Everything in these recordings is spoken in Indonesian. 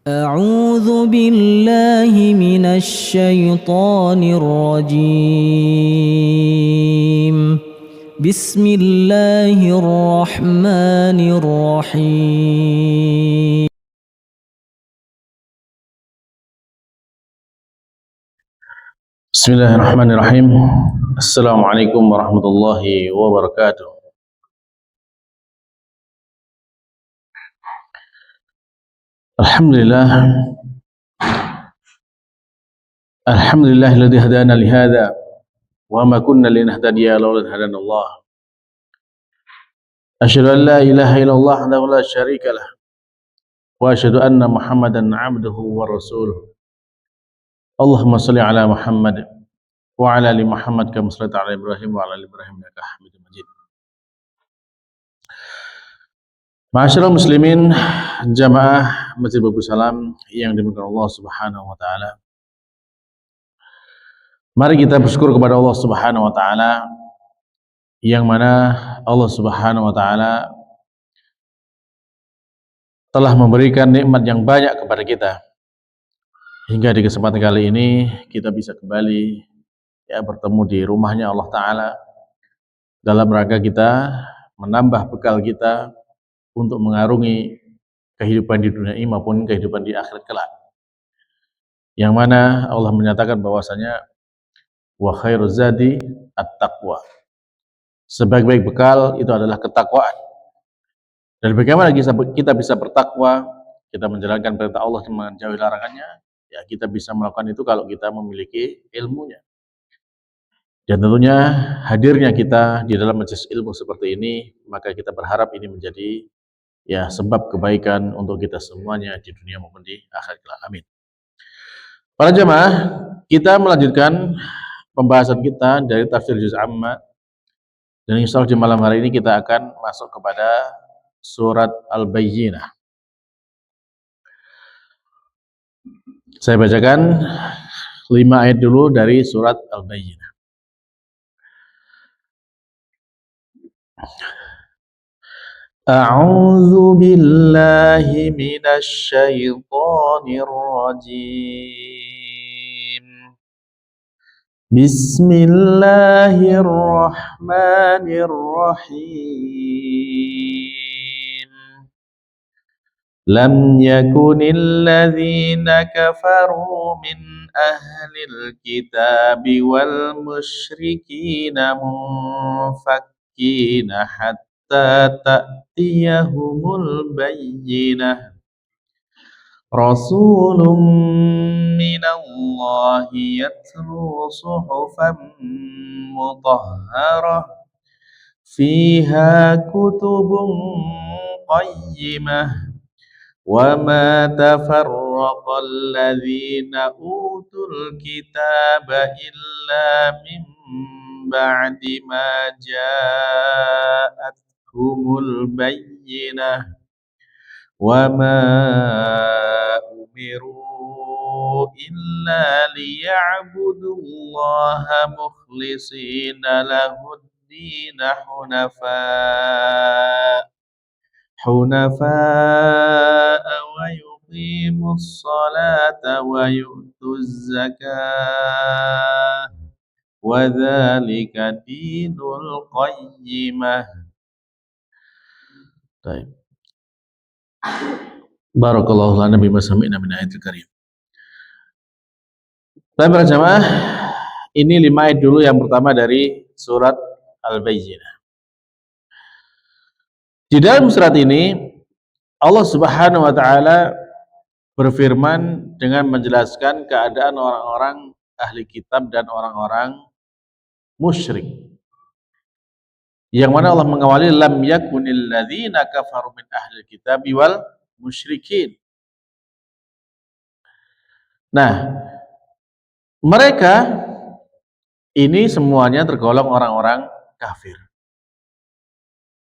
أعوذ بالله من الشيطان الرجيم بسم الله الرحمن الرحيم Bismillahirrahmanirrahim. Assalamualaikum warahmatullahi wabarakatuh. Alhamdulillah. Alhamdulillahilladzi hadana li hadza wa ma kunna linahtadiya laula an hadana Allah. Asyhadu an la ilaha illallah wahdahu la syarika lah wa asyhadu anna Muhammadan 'abduhu wa rasuluh. Allahumma shalli ala Muhammad wa ala ali Muhammad kama shallaita ala Ibrahim wa ala ali Ibrahim innaka Hamidum Majid. Ma'asyiral muslimin, jamaah Masjid Babus Salam yang dimuliakan Allah Subhanahu wa taala. Mari kita bersyukur kepada Allah Subhanahu wa taala yang mana Allah Subhanahu wa taala telah memberikan nikmat yang banyak kepada kita. Hingga di kesempatan kali ini kita bisa kembali bertemu di rumahnya Allah taala dalam rangka kita menambah bekal kita untuk mengarungi kehidupan di dunia ini maupun kehidupan di akhirat kelak. Yang mana Allah menyatakan bahwasanya wa khairuz zadi at-taqwa. Sebaik-baik bekal itu adalah ketakwaan. Dan bagaimana kita bisa bertakwa, kita menjalankan perintah Allah dan menjauhi larangannya, ya kita bisa melakukan itu kalau kita memiliki ilmunya. Dan tentunya hadirnya kita di dalam majelis ilmu seperti ini, maka kita berharap ini menjadi sebab kebaikan untuk kita semuanya di dunia maupun di akhirat kelak. Amin. Para jamaah, kita melanjutkan pembahasan kita dari tafsir juz amma, dan insya Allah di malam hari ini kita akan masuk kepada surat Al-Bayyinah. Saya bacakan 5 ayat dulu dari surat Al-Bayyinah. A'udzu billahi minasy syaithanir rajim. Bismillahirrahmanirrahim. Lam yakunil ladzina kafaru min ahlil kitabi wal musyrikina munfakkina hatta ta'tiyahumul bayyinah. Rasulun minallahi yatlu suhufan mutahharah fiha kutubun qayyimah wa ma tafarraqal ladzina utul kitaba illa min ba'di ma ja'atuhumul bayyinah wa ma umiru illa liya'budullaha mukhlishina lahud-din hunafa'a wa yuqimus salata wa yu'tuz zakah wa dzalika dinul qayyimah. Baik. Barakallahu lana bima sami'na min ayatil karim. Baik para jamaah, ini 5 ayat dulu yang pertama dari surat Al-Bayyinah. Di dalam surat ini Allah Subhanahu wa taala berfirman dengan menjelaskan keadaan orang-orang ahli kitab dan orang-orang musyrik. Yang mana Allah mengawali lam yakunil ladzina kafaru min ahli kitabi wal musyrikin. Nah, mereka ini semuanya tergolong orang-orang kafir.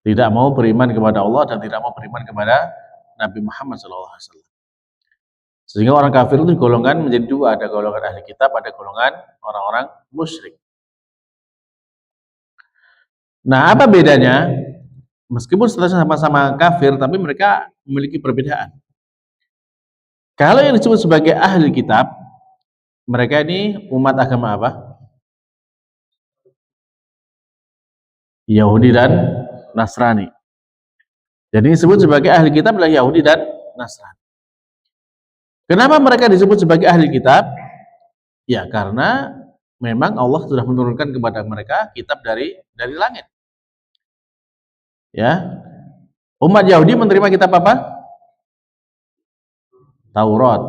Tidak mau beriman kepada Allah dan tidak mau beriman kepada Nabi Muhammad SAW. Sehingga orang kafir itu digolongkan menjadi 2, ada golongan ahli kitab, ada golongan orang-orang musyrik. Nah, apa bedanya? Meskipun statusnya sama-sama kafir, tapi mereka memiliki perbedaan. Kalau yang disebut sebagai ahli kitab, mereka ini umat agama apa? Yahudi dan Nasrani. Jadi disebut sebagai ahli kitab adalah Yahudi dan Nasrani. Kenapa mereka disebut sebagai ahli kitab? Ya karena memang Allah sudah menurunkan kepada mereka kitab dari langit. Ya. Umat Yahudi menerima kitab apa? Taurat.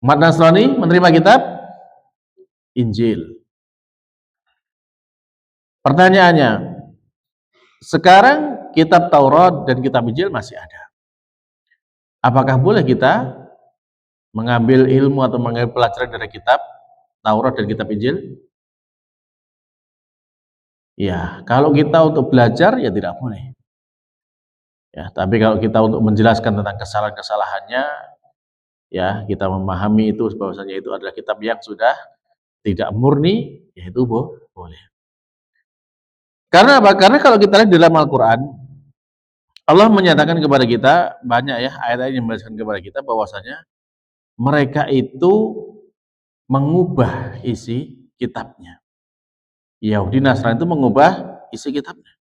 Umat Nasrani menerima kitab Injil. Pertanyaannya, sekarang kitab Taurat dan kitab Injil masih ada. Apakah boleh kita mengambil ilmu atau mengambil pelajaran dari kitab Taurat dan kitab Injil? Ya, kalau kita untuk belajar ya tidak boleh. Ya, tapi kalau kita untuk menjelaskan tentang kesalahan-kesalahannya, ya kita memahami itu bahwasanya itu adalah kitab yang sudah tidak murni, ya itu boleh. Karena apa? Karena kalau kita lihat dalam Al-Quran, Allah menyatakan kepada kita banyak ya ayat-ayat yang menjelaskan kepada kita bahwasanya mereka itu mengubah isi kitabnya. Yahudi Nasrani itu mengubah isi kitabnya.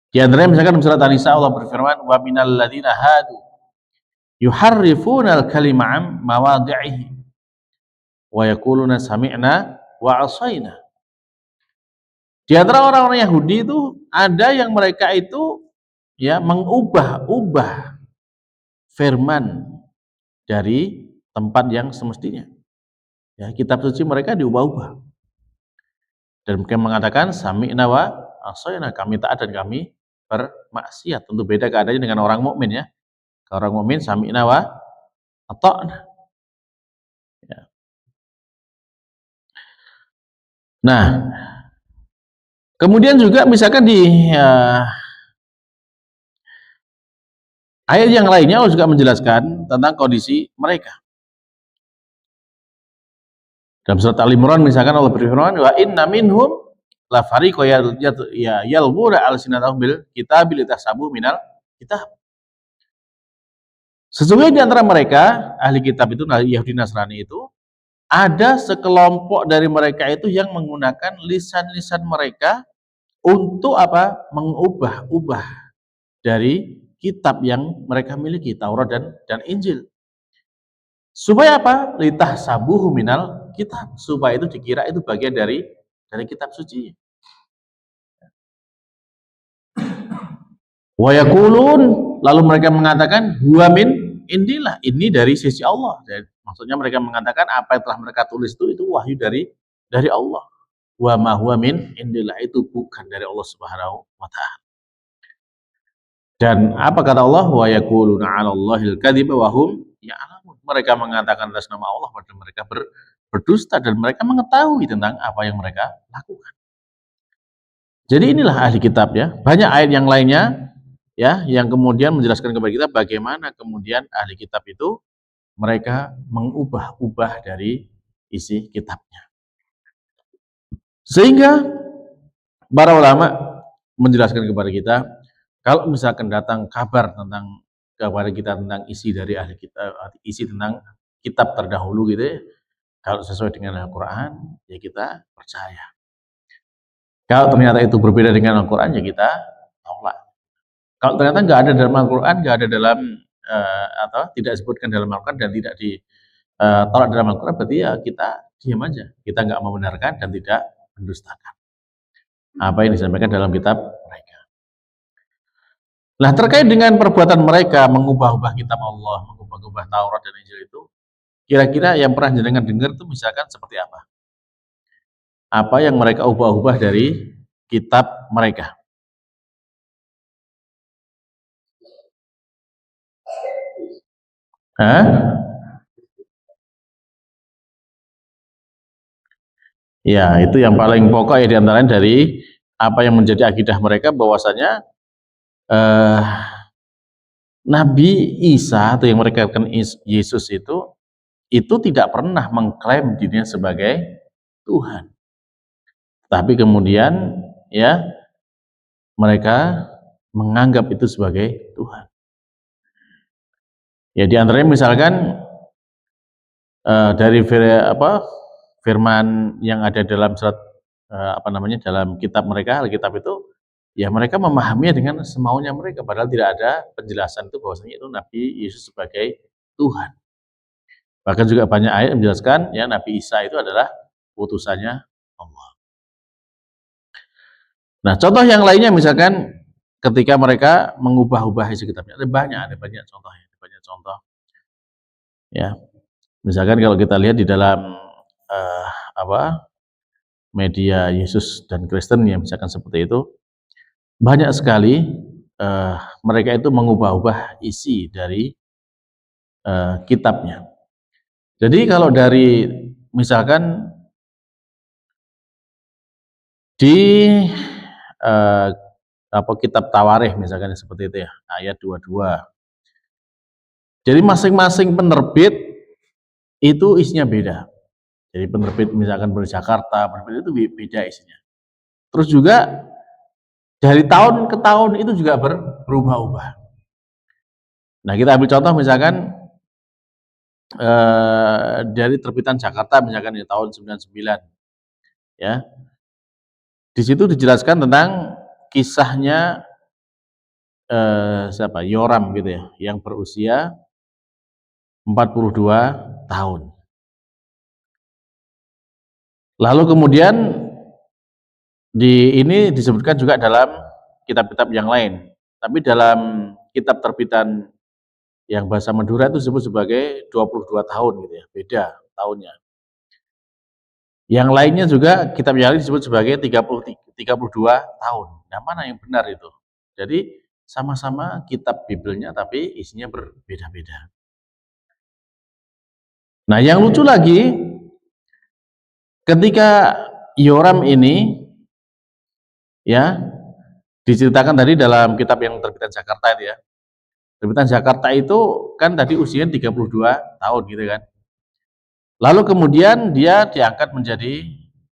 Di antaranya misalkan surat An-Nisa Allah berfirman, "Wa minal ladzina hadu yuharrifuna al-kalima am mawadhi'ihi wa yaquluna sami'na wa 'asaina." Di antara orang-orang Yahudi itu ada yang mereka itu ya mengubah-ubah firman dari tempat yang semestinya. Ya, kitab suci mereka diubah-ubah. Dan mereka mengatakan sami'na wa 'asaina, kami taat dan kami bermaksiat. Tentu beda keadaannya dengan orang mukmin ya. Kalau orang mukmin sami'na wa ata'na. Ya. Nah, kemudian juga misalkan di ayat yang lainnya Allah juga menjelaskan tentang kondisi mereka. Dalam surat Al-Imran misalkan Allah berfirman, "Wa inna minhum la fariqa yalghuna alsinatahum bil kitabi litahsabu minal kitab." Sesungguhnya di antara mereka ahli kitab itu Yahudi Nasrani itu ada sekelompok dari mereka itu yang menggunakan lisan-lisan mereka untuk apa? Mengubah-ubah dari kitab yang mereka miliki, Taurat dan Injil. Supaya apa? Litahsabuhu minal kitab, supaya itu dikira itu bagian dari kitab suci. Wa yaqulun, lalu mereka mengatakan huwa min indillah, ini dari sisi Allah. Dan maksudnya mereka mengatakan apa yang telah mereka tulis itu wahyu dari Allah. Wa ma huwa min indillah, itu bukan dari Allah Subhanahu wa taala. Dan apa kata Allah? Wa yaquluna 'alallahil kadziba wa hum ya'lamun. Mereka mengatakan atas nama Allah padahal mereka berdusta dan mereka mengetahui tentang apa yang mereka lakukan. Jadi inilah ahli kitab ya. Banyak ayat yang lainnya ya yang kemudian menjelaskan kepada kita bagaimana kemudian ahli kitab itu mereka mengubah-ubah dari isi kitabnya. Sehingga para ulama menjelaskan kepada kita, kalau misalkan datang kabar tentang kepada kita tentang isi dari ahli kitab, isi tentang kitab terdahulu gitu ya, kalau sesuai dengan Al-Quran ya kita percaya. Kalau ternyata itu berbeda dengan Al-Quran ya kita tolak. Kalau ternyata nggak ada dalam Al-Quran, nggak ada dalam atau tidak disebutkan dalam Al-Quran dan tidak ditolak dalam Al-Quran, berarti ya kita diam aja, kita nggak membenarkan dan tidak mendustakan apa yang disampaikan dalam kitab mereka. Nah, terkait dengan perbuatan mereka mengubah-ubah kitab Allah, mengubah-ubah Taurat dan Injil itu, kira-kira yang pernah jenengan dengar itu misalkan seperti apa? Apa yang mereka ubah-ubah dari kitab mereka? Hah? Ya, itu yang paling pokok ya diantaranya dari apa yang menjadi akidah mereka bahwasanya eh, Nabi Isa atau yang mereka katakan Yesus itu tidak pernah mengklaim dirinya sebagai Tuhan. Tapi kemudian ya mereka menganggap itu sebagai Tuhan. Ya di antaranya misalkan dari firman yang ada dalam surat dalam kitab mereka, Alkitab itu, ya mereka memahaminya dengan semaunya mereka, padahal tidak ada penjelasan itu bahwasanya itu Nabi Yesus sebagai Tuhan. Bahkan juga banyak ayat yang menjelaskan ya Nabi Isa itu adalah utusannya Allah. Nah, contoh yang lainnya misalkan ketika mereka mengubah-ubah isi kitabnya, ada banyak contohnya, banyak contoh. Ya, misalkan kalau kita lihat di dalam media Yesus dan Kristen ya misalkan seperti itu, banyak sekali mereka itu mengubah-ubah isi dari kitabnya. Jadi kalau dari misalkan di kitab Tawarikh misalkan seperti itu ya, ayat 22. Jadi masing-masing penerbit itu isinya beda. Jadi penerbit misalkan di Jakarta, penerbit itu beda isinya. Terus juga dari tahun ke tahun itu juga berubah-ubah. Nah, kita ambil contoh misalkan dari terbitan Jakarta misalkan di tahun 99. Ya. Di situ dijelaskan tentang kisahnya Yoram gitu ya, yang berusia 42 tahun. Lalu kemudian ini disebutkan juga dalam kitab-kitab yang lain. Tapi dalam kitab terbitan yang bahasa Madura itu disebut sebagai 22 tahun gitu ya, beda tahunnya. Yang lainnya juga kitab yang lain disebut sebagai 32 tahun. Nah, mana yang benar itu? Jadi sama-sama kitab Bibelnya tapi isinya berbeda-beda. Nah, yang lucu lagi ketika Yoram ini ya diceritakan tadi dalam kitab yang terbitan Jakarta itu ya. Terbitan Jakarta itu kan tadi usianya 32 tahun gitu kan. Lalu kemudian dia diangkat menjadi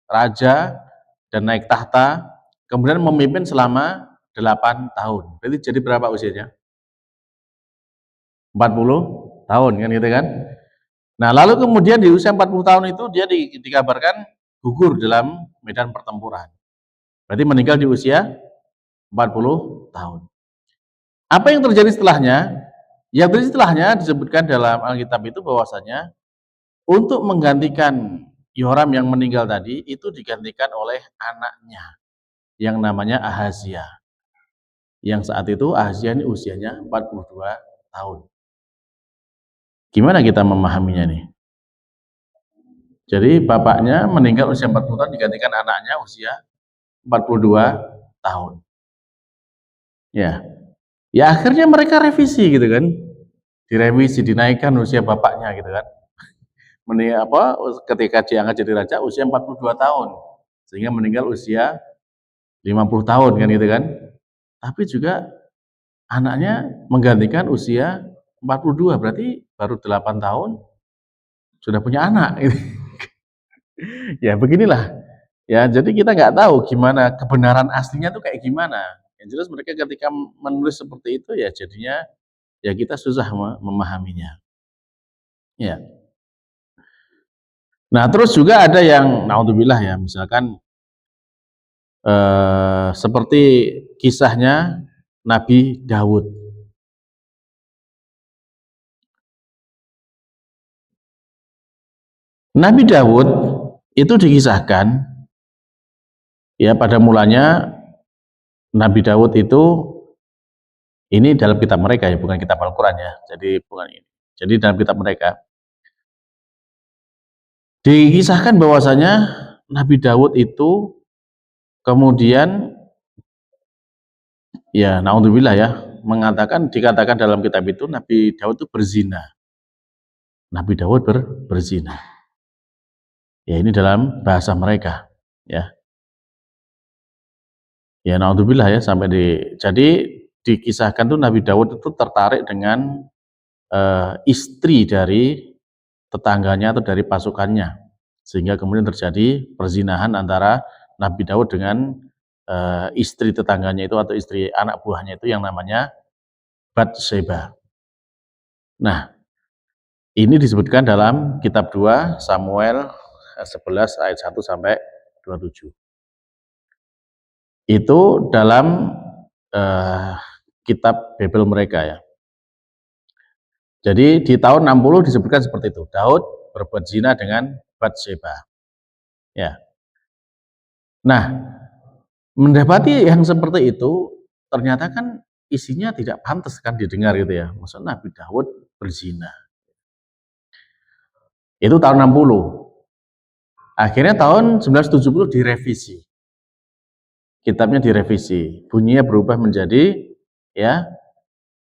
raja dan naik tahta, kemudian memimpin selama 8 tahun. Berarti jadi berapa usianya? 40 tahun kan gitu kan. Nah, lalu kemudian di usia 40 tahun itu dia dikabarkan gugur dalam medan pertempuran. Berarti meninggal di usia 40 tahun. Apa yang terjadi setelahnya? Yang terjadi setelahnya disebutkan dalam Alkitab itu bahwasanya untuk menggantikan Yoram yang meninggal tadi itu digantikan oleh anaknya yang namanya Ahazia. Yang saat itu Ahazia ini usianya 42 tahun. Gimana kita memahaminya nih? Jadi bapaknya meninggal usia 40 tahun digantikan anaknya usia 42 tahun. Ya. Ya akhirnya mereka revisi gitu kan. Direvisi, dinaikkan usia bapaknya gitu kan. Ketika diangkat jadi raja usia 42 tahun. Sehingga meninggal usia 50 tahun kan gitu kan. Tapi juga anaknya menggantikan usia 42, berarti baru 8 tahun sudah punya anak gitu. Ya beginilah. Ya, jadi kita nggak tahu gimana kebenaran aslinya tuh kayak gimana. Yang jelas mereka ketika menulis seperti itu ya jadinya ya kita susah memahaminya. Ya. Nah, terus juga ada yang naudzubillah ya, misalkan seperti kisahnya Nabi Daud. Nabi Daud itu dikisahkan ya pada mulanya Nabi Daud itu ini dalam kitab mereka ya, bukan kitab Al-Quran ya. Jadi bukan ini. Jadi dalam kitab mereka dikisahkan bahwasanya Nabi Daud itu kemudian ya naudzubillah ya dikatakan dalam kitab itu Nabi Daud itu berzina. Nabi Daud berzina. Ya ini dalam bahasa mereka ya. Ya naudzubillah ya jadi dikisahkan tuh Nabi Daud itu tertarik dengan istri dari tetangganya atau dari pasukannya, sehingga kemudian terjadi perzinahan antara Nabi Daud dengan istri tetangganya itu atau istri anak buahnya itu yang namanya Batsheba. Nah, ini disebutkan dalam kitab 2 Samuel 11 ayat 1 sampai 27. Itu dalam kitab Babel mereka ya. Jadi di tahun 60 disebutkan seperti itu. Daud berbuat zina dengan Batseba. Ya. Nah, mendapati yang seperti itu ternyata kan isinya tidak pantas kan didengar gitu ya. Maksudnya Nabi Daud berzina. Itu tahun 60. Akhirnya tahun 1970 direvisi. Kitabnya direvisi. Bunyinya berubah menjadi ya,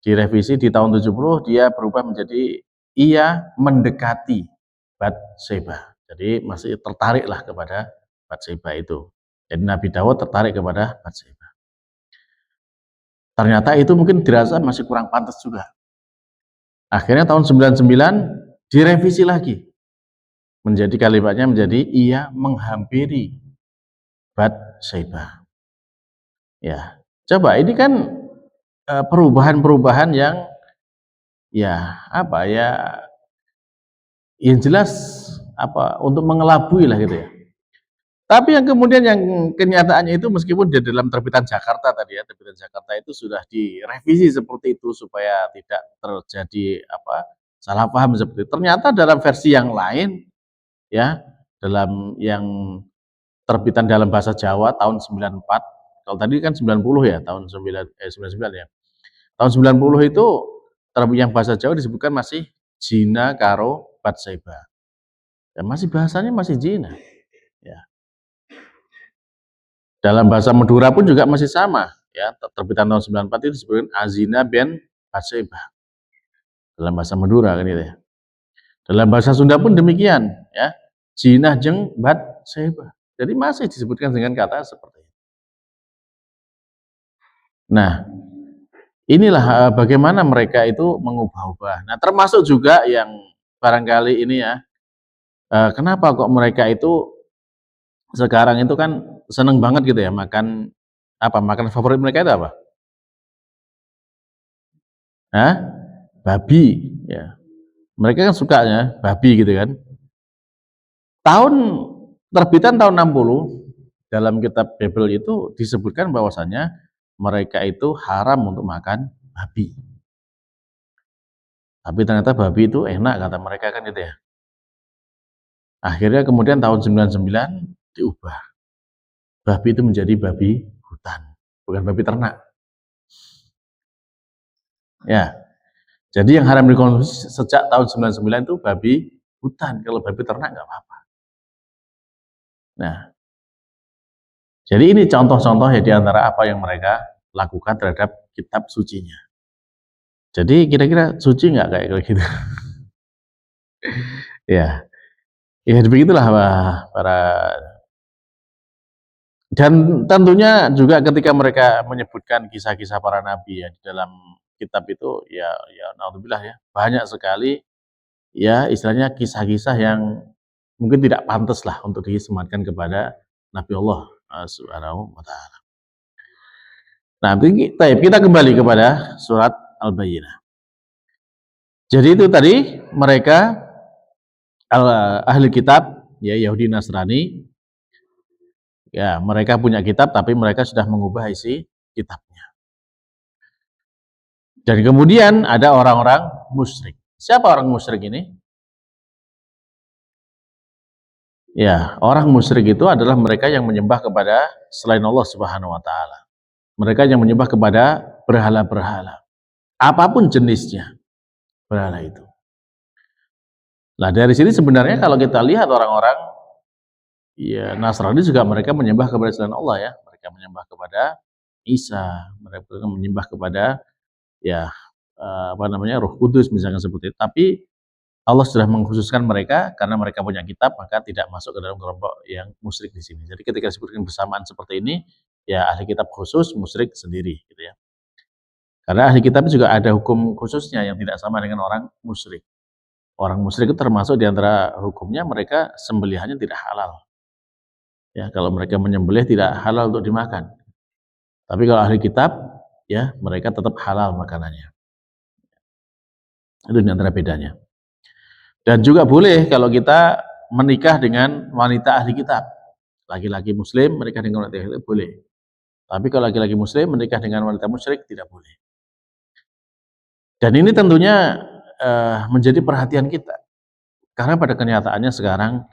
direvisi di tahun 70 dia berubah menjadi ia mendekati Batseba. Jadi masih tertariklah kepada Batseba itu. Jadi Nabi Daud tertarik kepada Batseba. Ternyata itu mungkin dirasa masih kurang pantas juga. Akhirnya tahun 99 direvisi lagi. Menjadi kalimatnya menjadi ia menghampiri Batseba. Ya, coba ini kan perubahan-perubahan yang ya apa ya, yang jelas apa untuk mengelabui lah gitu ya. Tapi yang kemudian yang kenyataannya itu meskipun di dalam terbitan Jakarta tadi ya, terbitan Jakarta itu sudah direvisi seperti itu supaya tidak terjadi apa salah paham seperti itu. Ternyata dalam versi yang lain ya, dalam yang terbitan dalam bahasa Jawa tahun 94, kalau tadi kan 90 ya, tahun 99 ya. Tahun 90 itu yang bahasa Jawa disebutkan masih zina karo Batseba. Ya, masih bahasanya masih zina. Ya. Dalam bahasa Madura pun juga masih sama, ya. Terbitan tahun 94 itu disebutkan azina ben Batseba. Dalam bahasa Madura kan gitu ya. Dalam bahasa Sunda pun demikian, ya. Zina jeng Batseba. Jadi masih disebutkan dengan kata seperti itu. Nah, inilah bagaimana mereka itu mengubah-ubah. Nah, termasuk juga yang barangkali ini ya, kenapa kok mereka itu sekarang itu kan seneng banget gitu ya makan apa, makanan favorit mereka itu apa? Hah? Babi, ya. Mereka kan sukanya babi gitu kan. Tahun terbitan tahun 60 dalam kitab Babel itu disebutkan bahwasanya mereka itu haram untuk makan babi. Tapi ternyata babi itu enak kata mereka kan gitu ya. Akhirnya kemudian tahun 99 diubah. Babi itu menjadi babi hutan, bukan babi ternak. Ya. Jadi yang haram dikonsumsi sejak tahun 99 itu babi hutan. Kalau babi ternak nggak apa-apa. Nah, jadi ini contoh-contoh ya di antara apa yang mereka lakukan terhadap kitab sucinya. Jadi kira-kira suci nggak kayak gitu? Ya, ya begitulah para dan tentunya juga ketika mereka menyebutkan kisah-kisah para nabi ya di dalam kitab itu ya naudzubillah ya banyak sekali ya istilahnya kisah-kisah yang mungkin tidak pantas lah untuk disematkan kepada Nabi Allah Subhanahu wa taala. Nah, kita kembali kepada surat Al-Bayyinah. Jadi itu tadi mereka ahli kitab ya Yahudi Nasrani ya mereka punya kitab tapi mereka sudah mengubah isi kitabnya. Dan kemudian ada orang-orang musyrik. Siapa orang musyrik ini? Ya, orang musyrik itu adalah mereka yang menyembah kepada selain Allah Subhanahu wa taala. Mereka yang menyembah kepada berhala-berhala. Apapun jenisnya berhala itu. Nah, dari sini sebenarnya kalau kita lihat orang-orang ya Nasrani juga mereka menyembah kepada selain Allah ya. Mereka menyembah kepada Isa, mereka menyembah kepada ya apa namanya Roh Kudus misalnya seperti itu. Tapi Allah sudah mengkhususkan mereka karena mereka punya kitab maka tidak masuk ke dalam kelompok yang musyrik di sini. Jadi ketika disebutkan bersamaan seperti ini ya ahli kitab khusus, musyrik sendiri gitu ya. Karena ahli kitab juga ada hukum khususnya yang tidak sama dengan orang musyrik. Orang musyrik itu termasuk di antara hukumnya mereka sembelihannya tidak halal. Ya, kalau mereka menyembelih tidak halal untuk dimakan. Tapi kalau ahli kitab ya mereka tetap halal makanannya. Itu di antara bedanya. Dan juga boleh kalau kita menikah dengan wanita ahli kitab. Laki-laki muslim menikah dengan wanita ahli kitab boleh. Tapi kalau laki-laki muslim menikah dengan wanita musyrik tidak boleh. Dan ini tentunya menjadi perhatian kita. Karena pada kenyataannya sekarang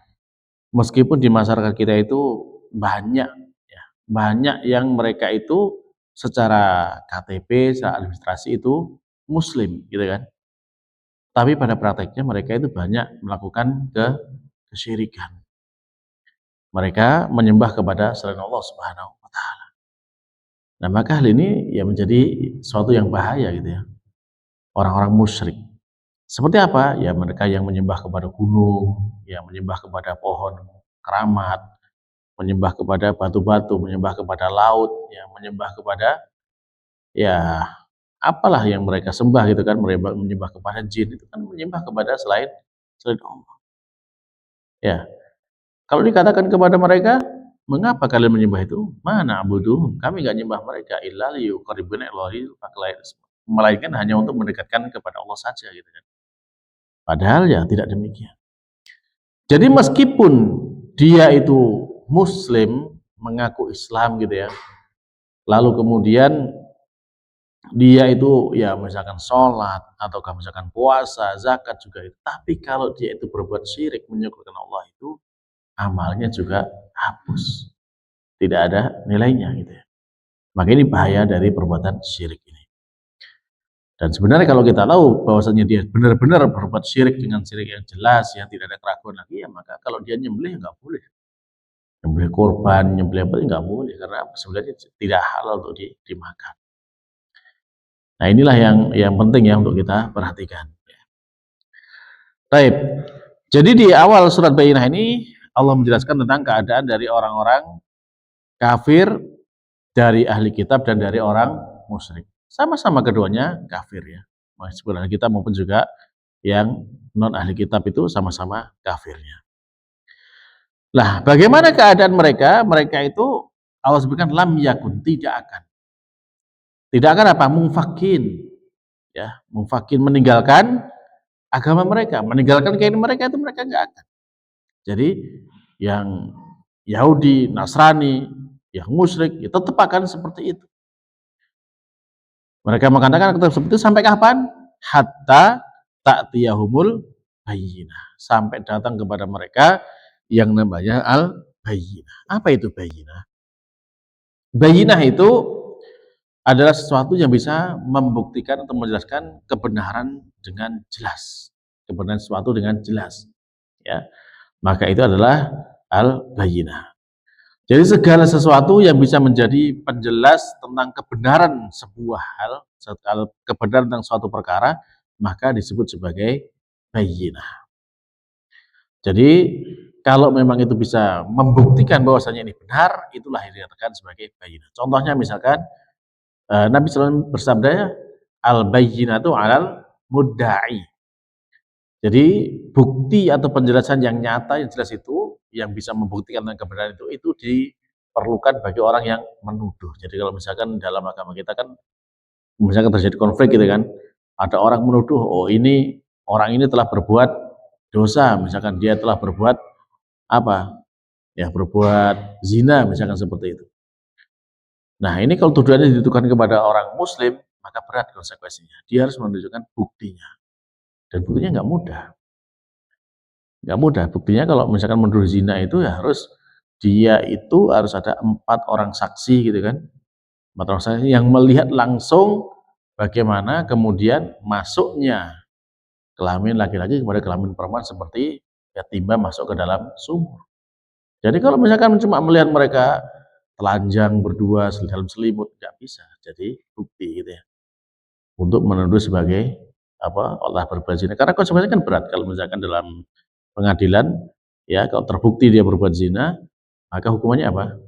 meskipun di masyarakat kita itu banyak ya, banyak yang mereka itu secara KTP, secara administrasi itu muslim gitu kan. Tapi pada prakteknya mereka itu banyak melakukan kesyirikan. Mereka menyembah kepada selain Allah Subhanahu wa taala. Nah, maka hal ini ya menjadi suatu yang bahaya gitu ya. Orang-orang musyrik. Seperti apa? Ya mereka yang menyembah kepada gunung, yang menyembah kepada pohon keramat, menyembah kepada batu-batu, menyembah kepada laut, yang menyembah kepada ya apalah yang mereka sembah gitu kan, mereka menyembah kepada jin itu kan menyembah kepada selain Allah. Ya, kalau dikatakan kepada mereka, mengapa kalian menyembah itu? Mana abudu? Kami nggak nyembah mereka illa liyuqarribuna ilallahi melainkan hanya untuk mendekatkan kepada Allah saja gitu kan. Padahal ya tidak demikian. Jadi meskipun dia itu muslim, mengaku Islam gitu ya, lalu kemudian dia itu ya misalkan sholat ataukah misalkan puasa, zakat juga itu. Tapi kalau dia itu berbuat syirik menyekutukan Allah itu amalnya juga hapus. Tidak ada nilainya gitu ya. Maka ini bahaya dari perbuatan syirik ini. Dan sebenarnya kalau kita tahu bahwasanya dia benar-benar berbuat syirik dengan syirik yang jelas, yang tidak ada keraguan lagi, ya maka kalau dia nyembelih nggak boleh. Nyembelih korban, nyembelih apa nggak boleh karena sebenarnya tidak halal untuk dimakan. Nah inilah yang penting ya untuk kita perhatikan. Baik. Jadi di awal surat Bayyinah ini Allah menjelaskan tentang keadaan dari orang-orang kafir, dari ahli kitab dan dari orang musyrik. Sama-sama keduanya kafir ya. Meskipun ahli kitab maupun juga yang non ahli kitab itu sama-sama kafirnya. Lah, bagaimana keadaan mereka? Mereka itu Allah sebutkan lam yakun, tidak akan. Tidak akan apa? Mungfakin. Ya, mungfakin meninggalkan agama mereka, meninggalkan keyakinan mereka itu mereka enggak akan. Jadi yang Yahudi, Nasrani, yang musyrik, ya tetap akan seperti itu. Mereka mengatakan seperti itu sampai kapan? Hatta ta'tiyahumul bayyinah. Sampai datang kepada mereka yang namanya al-bayyinah. Apa itu bayyinah? Bayyinah itu adalah sesuatu yang bisa membuktikan atau menjelaskan kebenaran dengan jelas. Kebenaran sesuatu dengan jelas. Ya. Maka itu adalah al-bayyinah. Jadi segala sesuatu yang bisa menjadi penjelas tentang kebenaran sebuah hal, kebenaran tentang suatu perkara, maka disebut sebagai bayyinah. Jadi kalau memang itu bisa membuktikan bahwasanya ini benar, itulah yang dikatakan sebagai bayyinah. Contohnya misalkan Nabi SAW bersabda, al-bayyinatu 'alal mudda'i. Jadi bukti atau penjelasan yang nyata, yang jelas itu, yang bisa membuktikan tentang kebenaran itu diperlukan bagi orang yang menuduh. Jadi kalau misalkan dalam agama kita kan, misalkan terjadi konflik gitu kan, ada orang menuduh, oh ini orang ini telah berbuat dosa, misalkan dia telah berbuat apa? Ya berbuat zina, misalkan seperti itu. Nah ini kalau tuduhannya ditujukan kepada orang muslim, maka berat konsekuensinya. Dia harus menunjukkan buktinya. Dan buktinya nggak mudah. Nggak mudah. Buktinya kalau misalkan menuduh zina itu ya harus dia itu harus ada 4 orang saksi gitu kan. 4 orang saksi yang melihat langsung bagaimana kemudian masuknya kelamin laki-laki kepada kelamin perempuan seperti ya timba masuk ke dalam sumur. Jadi kalau misalkan cuma melihat mereka telanjang berdua dalam selimut nggak bisa jadi bukti gitu ya. Untuk menuduh sebagai apa Allah berbuat zina. Karena konsekuensinya kan berat kalau misalkan dalam pengadilan ya kalau terbukti dia berbuat zina maka hukumannya apa?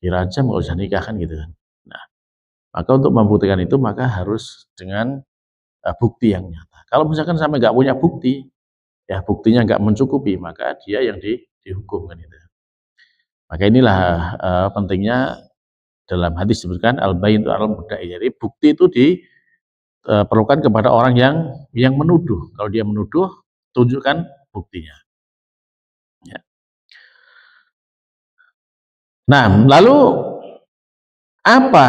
Dirajam, nggak usah nikah kan gitu kan. Nah, maka untuk membuktikan itu maka harus dengan bukti yang nyata. Kalau misalkan sampai nggak punya bukti, ya buktinya nggak mencukupi, maka dia yang dihukum kan itu. Maka inilah pentingnya dalam hadis disebutkan al-bayyinatu 'alal mudda'i. Jadi bukti itu perlukan kepada orang yang menuduh. Kalau dia menuduh, tunjukkan buktinya. Ya. Nah, lalu apa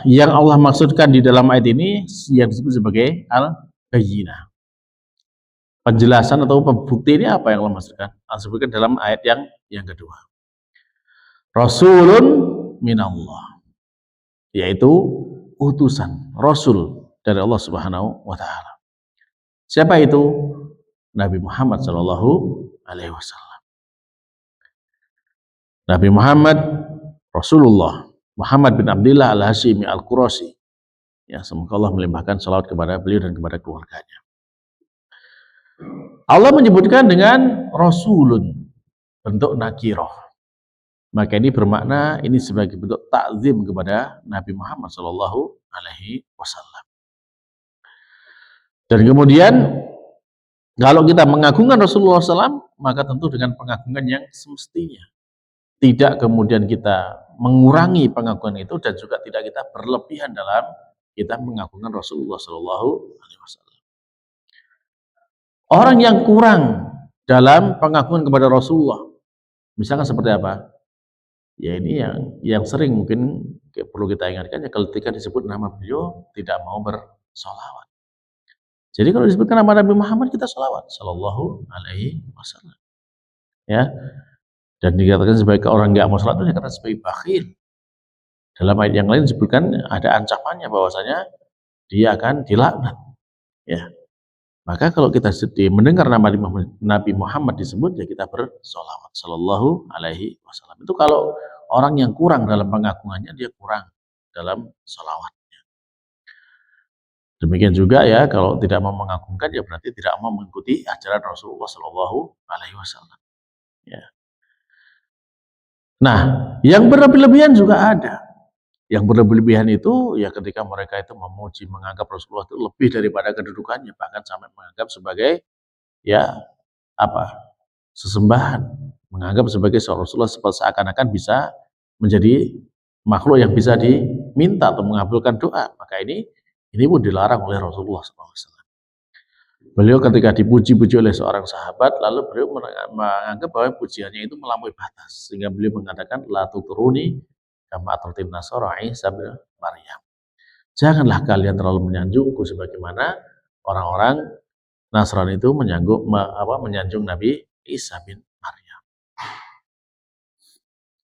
yang Allah maksudkan di dalam ayat ini yang disebut sebagai al-bayyinah? Penjelasan atau pembukti ini apa yang Allah maksudkan? Allah sebutkan dalam ayat yang kedua. Rasulun minallah, yaitu utusan, rasul dari Allah Subhanahu wa taala. Siapa itu? Nabi Muhammad sallallahu alaihi wasallam. Nabi Muhammad Rasulullah Muhammad bin Abdullah al-Hashimi al-Qurashi. Ya, semoga Allah melimpahkan salawat kepada beliau dan kepada keluarganya. Allah menyebutkan dengan Rasulun, bentuk nakirah. Maka ini bermakna ini sebagai bentuk takzim kepada Nabi Muhammad sallallahu alaihi wasallam. Dan kemudian kalau kita mengagungkan Rasulullah SAW, maka tentu dengan pengagungan yang semestinya. Tidak kemudian kita mengurangi pengagungan itu dan juga tidak kita berlebihan dalam kita mengagungkan Rasulullah SAW. Orang yang kurang dalam pengagungan kepada Rasulullah, misalkan seperti apa? Ya ini yang sering mungkin perlu kita ingatkan ya, ketika disebut nama beliau tidak mau bersolawat. Jadi kalau disebutkan nama Nabi Muhammad kita sholawat sallallahu alaihi wasallam. Ya. Dan dikatakan sebagai orang nggak mau sholat itu dikatakan sebagai bakhil. Dalam ayat yang lain disebutkan ada ancamannya bahwasanya dia akan dilaknat. Ya. Maka kalau kita mendengar nama Nabi Muhammad disebut ya kita bersolawat sallallahu alaihi wasallam. Itu kalau orang yang kurang dalam pengagungannya dia kurang dalam sholawat. Demikian juga ya kalau tidak mau mengagungkan ya berarti tidak mau mengikuti ajaran Rasulullah Shallallahu Alaihi Wasallam. Ya. Nah, yang berlebihan juga ada. Yang berlebihan itu ya ketika mereka itu memuji, menganggap Rasulullah itu lebih daripada kedudukannya, bahkan sampai menganggap sebagai ya apa sesembahan, menganggap sebagai Rasulullah seakan-akan bisa menjadi makhluk yang bisa diminta atau mengabulkan doa. Maka ini pun dilarang oleh Rasulullah SAW. Beliau ketika dipuji-puji oleh seorang sahabat, lalu beliau menganggap bahwa pujiannya itu melampaui batas, sehingga beliau mengatakan la tuturuni kama atratin nasara Isa bin Maryam. Janganlah kalian terlalu menyanjungku sebagaimana orang-orang Nasrani itu menyanjung Nabi Isa bin Maryam.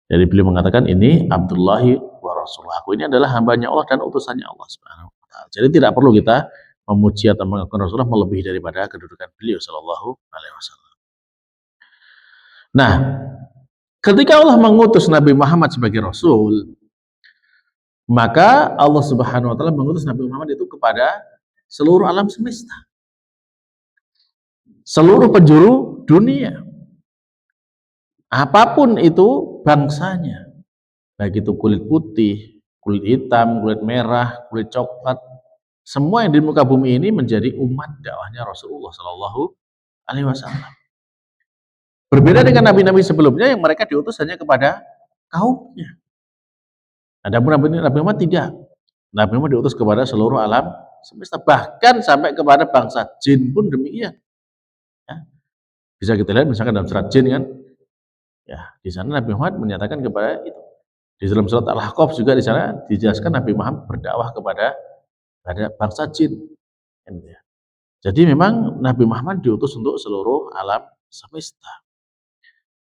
Jadi beliau mengatakan ini Abdullahi wa Rasulullah. Aku ini adalah hambanya Allah dan utusannya Allah Subhanahu wa taala. Jadi tidak perlu kita memuji atau mengagungkan Rasulullah melebihi daripada kedudukan beliau sallallahu alaihi wasallam. Nah, ketika Allah mengutus Nabi Muhammad sebagai rasul, maka Allah Subhanahu wa taala mengutus Nabi Muhammad itu kepada seluruh alam semesta. Seluruh penjuru dunia. Apapun itu bangsanya. Baik itu kulit putih, kulit hitam, kulit merah, kulit coklat, semua yang di muka bumi ini menjadi umat dakwahnya Rasulullah Shallallahu Alaihi Wasallam. Berbeda dengan nabi-nabi sebelumnya yang mereka diutus hanya kepada kaumnya. Adapun Nabi Muhammad tidak. Nabi Muhammad diutus kepada seluruh alam semesta, bahkan sampai kepada bangsa jin pun demikian. Ya. Bisa kita lihat misalkan dalam surat jin kan, ya di sana Nabi Muhammad menyatakan kepada itu. Di dalam surat Al-Ahqaf juga di sana dijelaskan Nabi Muhammad berdakwah kepada bangsa jin. Jadi memang Nabi Muhammad diutus untuk seluruh alam semesta.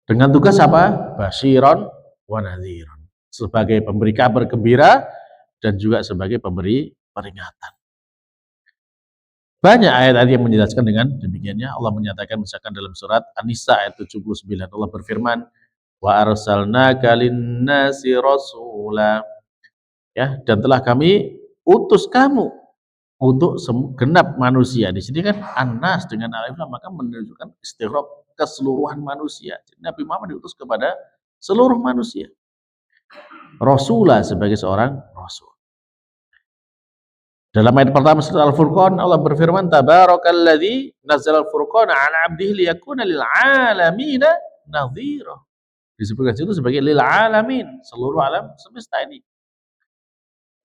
Dengan tugas apa? Basyiron wa nadhiron. Sebagai pemberi kabar gembira dan juga sebagai pemberi peringatan. Banyak ayat-ayat yang menjelaskan dengan demikiannya. Allah menyatakan misalkan dalam surat An-Nisa ayat 79 Allah berfirman wa arsalnaka lin-nasi rasula. Ya, dan telah kami utus kamu untuk genap manusia. Di sini kan An-Nas dengan alif lam maka menunjukkan istighraq keseluruhan manusia. Jadi Nabi Muhammad diutus kepada seluruh manusia. Rasulah sebagai seorang rasul. Dalam ayat pertama surat Al-Furqan Allah berfirman tabarakalladzi nazzala al-furqana 'ala 'abdihi liyakuna lil 'alamina nadhira. Disebutkan itu sebagai lil 'alamin, seluruh alam semesta ini.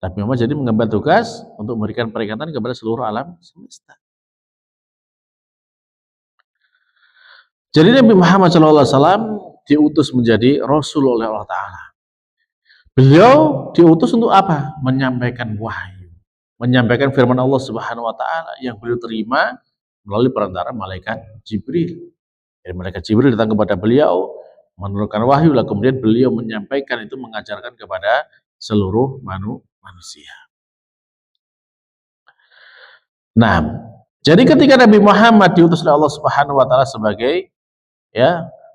Nabi Muhammad jadi mengemban tugas untuk memberikan peringatan kepada seluruh alam semesta. Jadi Nabi Muhammad SAW diutus menjadi Rasul oleh Allah Ta'ala. Beliau diutus untuk apa? Menyampaikan wahyu, menyampaikan firman Allah Subhanahu Wa Ta'ala yang beliau terima melalui perantara malaikat Jibril. Jadi malaikat Jibril datang kepada beliau, menurunkan wahyu, lalu kemudian beliau menyampaikan itu, mengajarkan kepada seluruh manusia. Nah, jadi ketika Nabi Muhammad diutus oleh Allah Subhanahu Wa Ta'ala sebagai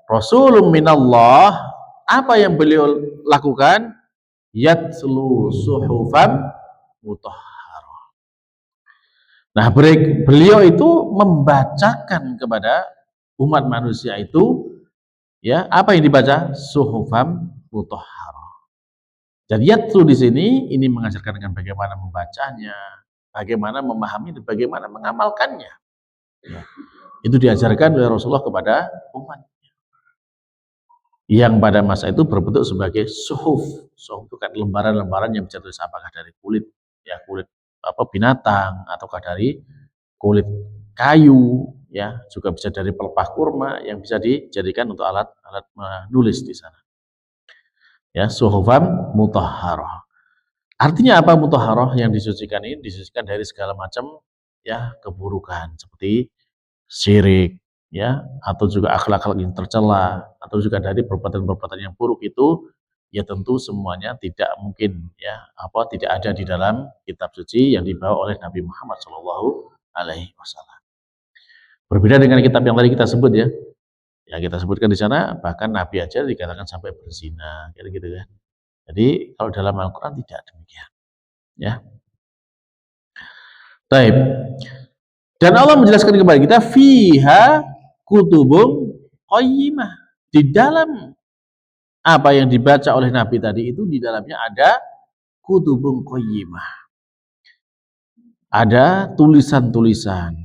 Rasulun minallah, apa yang beliau lakukan? Yatlu suhufan mutahharah. Nah, beliau itu membacakan kepada umat manusia itu apa yang dibaca? Suhufan mutahharah. Jadi yatlu di sini ini mengajarkan dengan bagaimana membacanya, bagaimana memahami dan bagaimana mengamalkannya. Itu diajarkan oleh Rasulullah kepada umat yang pada masa itu berbentuk sebagai suhuf. Suhuf itu kan lembaran-lembaran yang bisa tertulis apakah dari kulit kulit binatang ataukah dari kulit kayu, juga bisa dari pelepah kurma yang bisa dijadikan untuk alat menulis di sana. Suhufan mutahharah. Artinya apa mutahharah? Yang disucikan ini disucikan dari segala macam keburukan seperti syirik, atau juga akhlak-akhlak yang tercela, atau juga dari perbuatan-perbuatan yang buruk itu, tentu semuanya tidak mungkin tidak ada di dalam kitab suci yang dibawa oleh Nabi Muhammad SAW. Berbeda dengan kitab yang tadi kita sebut kita sebutkan di sana, bahkan Nabi aja dikatakan sampai berzina, gitu kan. Jadi kalau dalam Al-Quran tidak demikian. Baik. Dan Allah menjelaskan kepada kita fiha kutubun qayyimah. Di dalam apa yang dibaca oleh Nabi tadi itu, di dalamnya ada kutubun qayyimah. Ada tulisan-tulisan,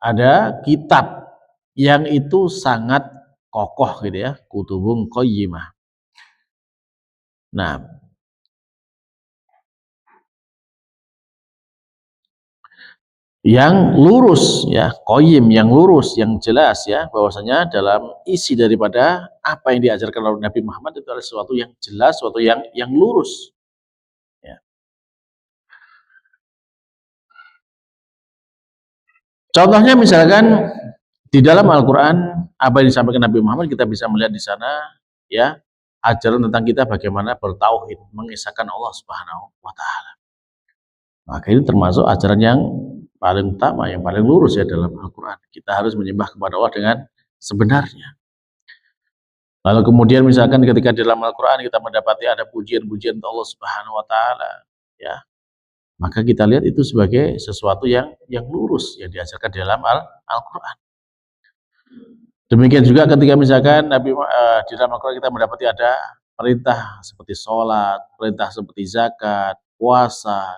ada kitab yang itu sangat kokoh kutubun qayyimah. Nah, yang lurus qayyim, yang lurus, yang jelas bahwasanya dalam isi daripada apa yang diajarkan oleh Nabi Muhammad itu adalah sesuatu yang jelas, sesuatu yang lurus. Contohnya misalkan di dalam Al-Quran apa yang disampaikan Nabi Muhammad, kita bisa melihat di sana ajaran tentang kita bagaimana bertauhid, mengesahkan Allah Subhanahu wa Ta'ala. Maka ini termasuk ajaran yang paling utama, yang paling lurus dalam Al-Quran. Kita harus menyembah kepada Allah dengan sebenarnya. Lalu kemudian misalkan ketika di dalam Al-Quran kita mendapati ada pujian-pujian Allah Subhanahu wa Ta'ala, maka kita lihat itu sebagai sesuatu yang lurus yang diajarkan di dalam Al-Quran. Demikian juga ketika misalkan di dalam Al-Quran kita mendapati ada perintah seperti sholat, perintah seperti zakat, puasa,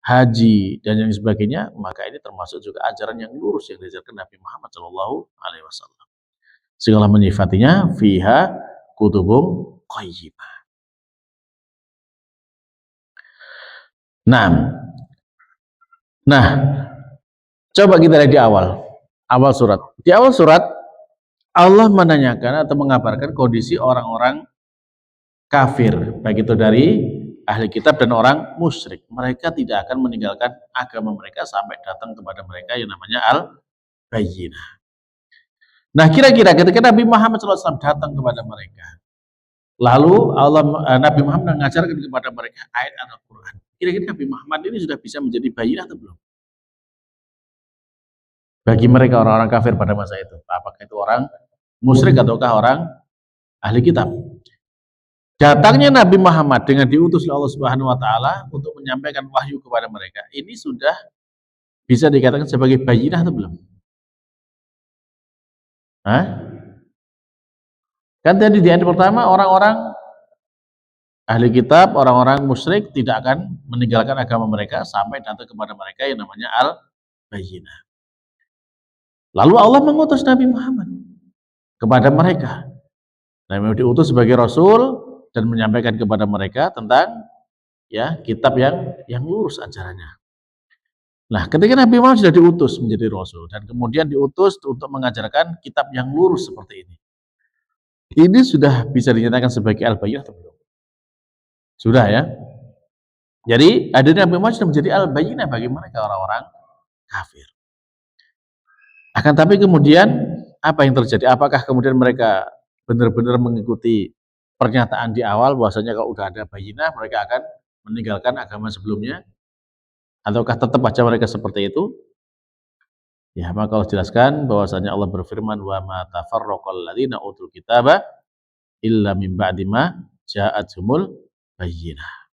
haji, dan yang sebagainya, maka ini termasuk juga ajaran yang lurus yang diajarkan Nabi Muhammad SAW. Segala menyifatinya fiha kutubun qayyimah. Nah, coba kita lihat di awal surat. Di awal surat Allah menanyakan atau mengabarkan kondisi orang-orang kafir, baik itu dari ahli kitab dan orang musyrik. Mereka tidak akan meninggalkan agama mereka sampai datang kepada mereka yang namanya al-bayyinah. Nah, kira-kira ketika Nabi Muhammad SAW datang kepada mereka, lalu Nabi Muhammad mengajarkan kepada mereka ayat Al-Quran. Kira-kira Nabi Muhammad ini sudah bisa menjadi bayyinah atau belum? Bagi mereka orang-orang kafir pada masa itu, apakah itu orang musyrik ataukah orang ahli kitab? Datangnya Nabi Muhammad dengan diutus oleh Allah Subhanahu wa Ta'ala untuk menyampaikan wahyu kepada mereka, ini sudah bisa dikatakan sebagai bayyinah atau belum? Kan tadi di ayat pertama orang-orang ahli kitab, orang-orang musyrik tidak akan meninggalkan agama mereka sampai datang kepada mereka yang namanya al-bayyinah. Lalu Allah mengutus Nabi Muhammad kepada mereka. Nabi Muhammad diutus sebagai Rasul dan menyampaikan kepada mereka tentang ya kitab yang lurus ajarannya. Nah, ketika Nabi Muhammad sudah diutus menjadi rasul dan kemudian diutus untuk mengajarkan kitab yang lurus seperti ini sudah bisa dinyatakan sebagai al-bayyinah atau belum? Sudah ya. Jadi hadirnya Nabi Muhammad sudah menjadi al-bayyinah bagi mereka orang-orang kafir. Akan tapi kemudian apa yang terjadi? Apakah kemudian mereka benar-benar mengikuti pernyataan di awal bahwasanya kalau udah ada bayyinah mereka akan meninggalkan agama sebelumnya? Ataukah tetap aja mereka seperti itu? Ya, maka Allah jelaskan bahwasanya Allah berfirman wa ma tafarraqal ladzina utul kitaba illa min ba'di ma ja'athumul bayyinah.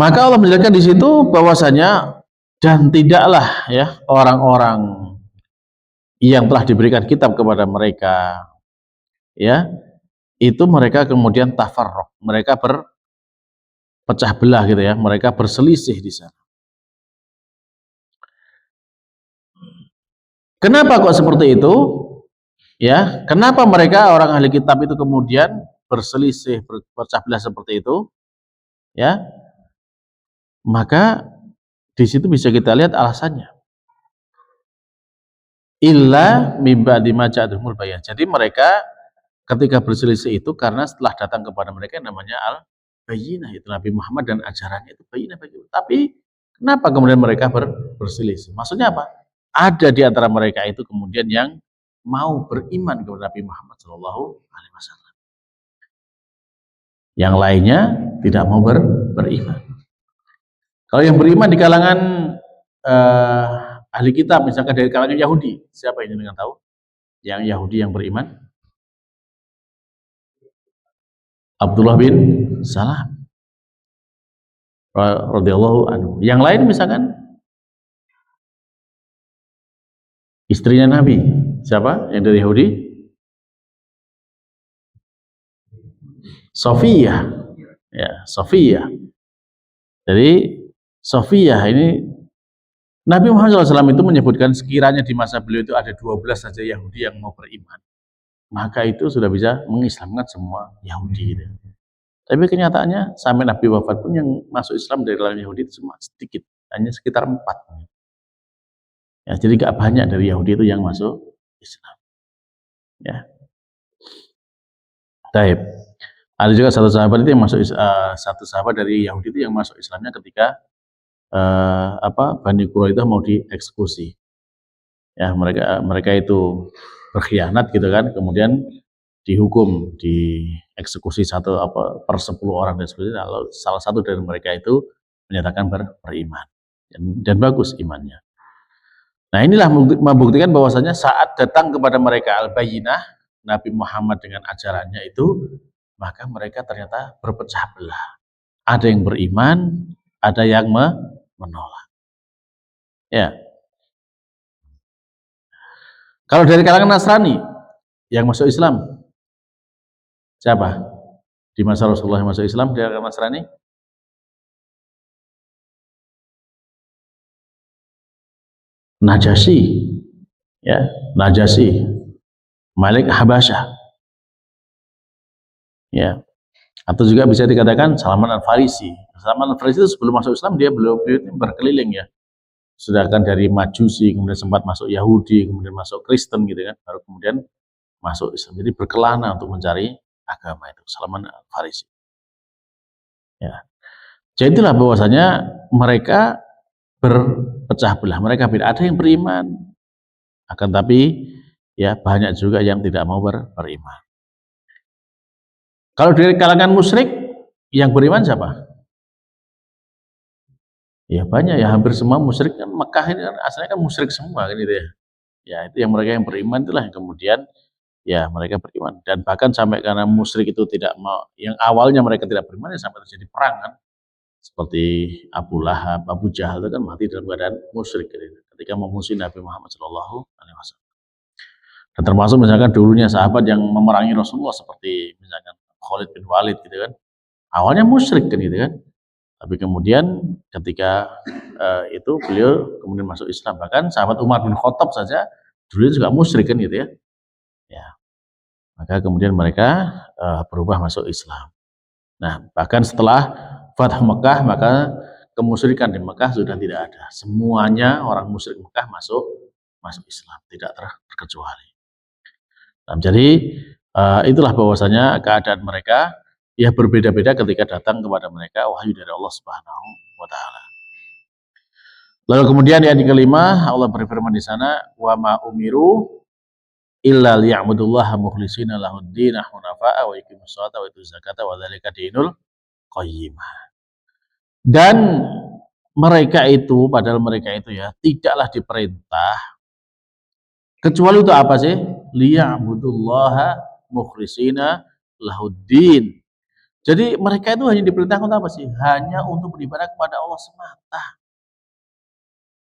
Maka Allah menjelaskan di situ bahwasanya dan tidaklah ya orang-orang yang telah diberikan kitab kepada mereka ya itu mereka kemudian tafarraq, mereka berpecah belah gitu ya, mereka berselisih di sana. Kenapa kok seperti itu? Ya, kenapa mereka orang ahli kitab itu kemudian berselisih, berpecah belah seperti itu? Ya, maka di situ bisa kita lihat alasannya. Illa mimba dimaja'adhumul bayan. Jadi mereka ketika berselisih itu karena setelah datang kepada mereka yang namanya al-bayyinah, itu Nabi Muhammad dan ajarannya itu bayyinah bagi. Tapi kenapa kemudian mereka berselisih? Maksudnya apa? Ada di antara mereka itu kemudian yang mau beriman kepada Nabi Muhammad SAW. Yang lainnya tidak mau beriman. Kalau yang beriman di kalangan ahli kitab, misalkan dari kalangan Yahudi, siapa yang dengan tahu? Yang Yahudi yang beriman? Abdullah bin Salam radhiyallahu anhu. Yang lain misalkan istrinya Nabi, siapa yang dari Yahudi? Sofiyah, ya Sofiyah. Jadi Sofiyah ini Nabi Muhammad SAW itu menyebutkan sekiranya di masa beliau itu ada 12 saja Yahudi yang mau beriman, maka itu sudah bisa mengislamkan semua Yahudi gitu. Tapi kenyataannya sampai Nabi wafat pun yang masuk Islam dari kalangan Yahudi itu cuma sedikit, hanya sekitar 4. Ya, jadi gak banyak dari Yahudi itu yang masuk Islam. Ya. Taib. Ada juga satu sahabat itu yang masuk satu sahabat dari Yahudi itu yang masuk Islamnya ketika Bani Quraidah mau dieksekusi. Ya, mereka itu berkhianat gitu kan, kemudian dihukum, dieksekusi per 10 orang dan sebagainya. Lalu salah satu dari mereka itu menyatakan beriman dan bagus imannya. Nah, inilah membuktikan bahwasanya saat datang kepada mereka al-bayyinah Nabi Muhammad dengan ajarannya itu, maka mereka ternyata berpecah belah. Ada yang beriman, ada yang menolak. Ya. Kalau dari kalangan Nasrani yang masuk Islam, siapa? Di masa Rasulullah yang masuk Islam dari kalangan Nasrani? Najasyi, ya, Najasyi, Malik Habasyah, ya, atau juga bisa dikatakan Salman Al-Farisi. Salman Al-Farisi itu sebelum masuk Islam dia belum berkeliling ya, sedangkan dari Majusi kemudian sempat masuk Yahudi, kemudian masuk Kristen gitu kan, baru kemudian masuk Islam. Jadi berkelana untuk mencari agama itu Salman Al-Farisi. Ya, jadilah bahwasanya mereka berpecah belah, mereka beda. Ada yang beriman, akan tapi ya banyak juga yang tidak mau beriman. Kalau dari kalangan musyrik yang beriman siapa? Ya banyak ya, hampir semua musyrik kan Mekah ini kan asalnya kan musyrik semua kan gitu ya. Ya itu yang mereka yang beriman itulah yang kemudian ya mereka beriman, dan bahkan sampai karena musyrik itu tidak mau, yang awalnya mereka tidak beriman ya sampai terjadi perang kan. Seperti Abu Lahab, Abu Jahal itu kan mati dalam keadaan musyrik ketika memusuhi Nabi Muhammad SAW. Dan termasuk misalkan dulunya sahabat yang memerangi Rasulullah seperti misalkan Khalid bin Walid gitu kan, awalnya musyrik kan gitu kan, tapi kemudian ketika itu beliau kemudian masuk Islam. Bahkan sahabat Umar bin Khattab saja dulu juga musyrik kan gitu ya, Maka kemudian mereka berubah masuk Islam. Nah, bahkan setelah Fathu Mekah, maka kemusyrikan di Mekah sudah tidak ada. Semuanya orang musyrik Mekah masuk Islam, tidak terkecuali. Nah, jadi itulah bahwasanya keadaan mereka ya berbeda-beda ketika datang kepada mereka wahyu dari Allah Subhanahu wa taala. Lalu kemudian yang kelima, Allah berfirman di sana, wa ma umiru illa liya'budullaha mukhlishina lahuddin hunafa'a wa yuqimus sholata wa yutuz zakata wa dzalika dinul qayyimah. Dan mereka itu, padahal mereka itu ya tidaklah diperintah kecuali itu apa sih? Liya'budullaha mukhlishina lahuddin. Jadi mereka itu hanya diperintahkan untuk apa sih? Hanya untuk beribadah kepada Allah semata.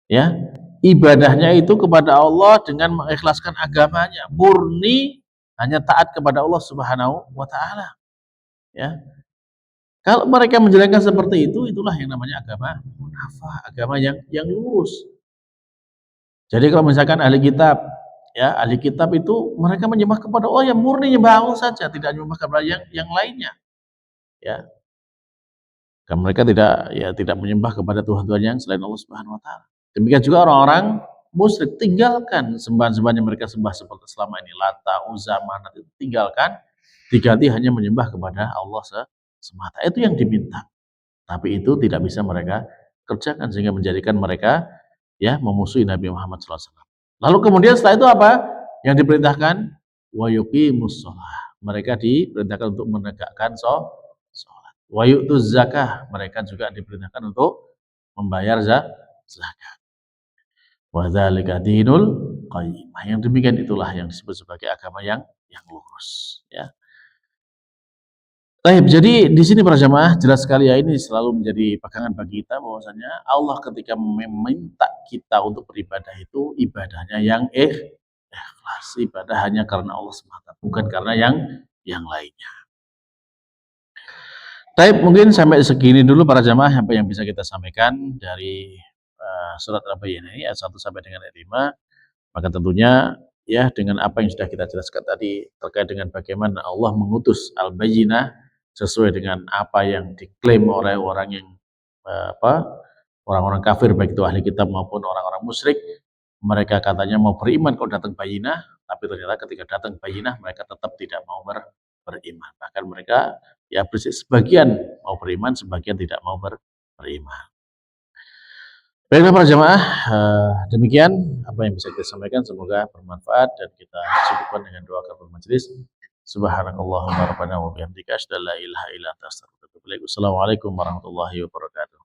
Ya, ibadahnya itu kepada Allah dengan mengikhlaskan agamanya, murni hanya taat kepada Allah Subhanahu wa taala. Ya. Kalau mereka menjalankan seperti itu, itulah yang namanya agama munafah, agama yang lurus. Jadi kalau misalkan ahli kitab, ya ahli kitab itu mereka menyembah kepada Allah yang murni nyembah Allah saja, tidak menyembah kepada yang lainnya. Ya. Karena mereka tidak menyembah kepada Tuhan-Tuhan yang selain Allah Subhanahu wa taala. Demikian juga orang-orang musyrik, tinggalkan sembahan-sembahan yang mereka sembah seperti selama ini, Lata, Uzza, Manat, itu tinggalkan, diganti hanya menyembah kepada Allah semata. Itu yang diminta. Tapi itu tidak bisa mereka kerjakan sehingga menjadikan mereka ya memusuhi Nabi Muhammad SAW. Lalu kemudian setelah itu apa? Yang diperintahkan wa yuqimus shalah. Mereka diperintahkan untuk menegakkan sholat. Wa yu'tuz zakah. Mereka juga diperintahkan untuk membayar zakat. Wa dzalika dinul qayyimah. Yang demikian itulah yang disebut sebagai agama yang lurus, ya. Baik, jadi di sini para jamaah jelas sekali ya, ini selalu menjadi pegangan bagi kita bahwasanya Allah ketika meminta kita untuk beribadah itu ibadahnya yang ikhlas, ibadah hanya karena Allah semata, bukan karena yang lainnya. Baik, mungkin sampai segini dulu para jamaah apa yang bisa kita sampaikan dari surat Al-Bayyinah ini ayat 1 sampai dengan ayat 5. Maka tentunya ya dengan apa yang sudah kita jelaskan tadi terkait dengan bagaimana Allah mengutus Al-Bayyinah sesuai dengan apa yang diklaim oleh orang yang orang-orang kafir, baik itu ahli kitab maupun orang-orang musyrik. Mereka katanya mau beriman kalau datang Bayyinah, tapi ternyata ketika datang Bayyinah mereka tetap tidak mau beriman. Bahkan mereka ya sebagian mau beriman, sebagian tidak mau beriman. Baiklah para jamaah, demikian apa yang bisa kita sampaikan, semoga bermanfaat dan kita cukupkan dengan doa kafaratul majelis. Subhanakallahumma rabbana wa bihamdika asyhadu an la ilaha illa anta astaghfiruka wa atubu ilaik. Wassalamualaikum warahmatullahi wabarakatuh.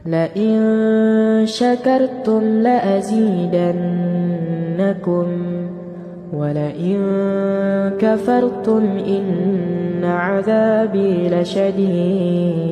لئن شكرتم لأزيدنكم ولئن كفرتم إن عذابي لشديد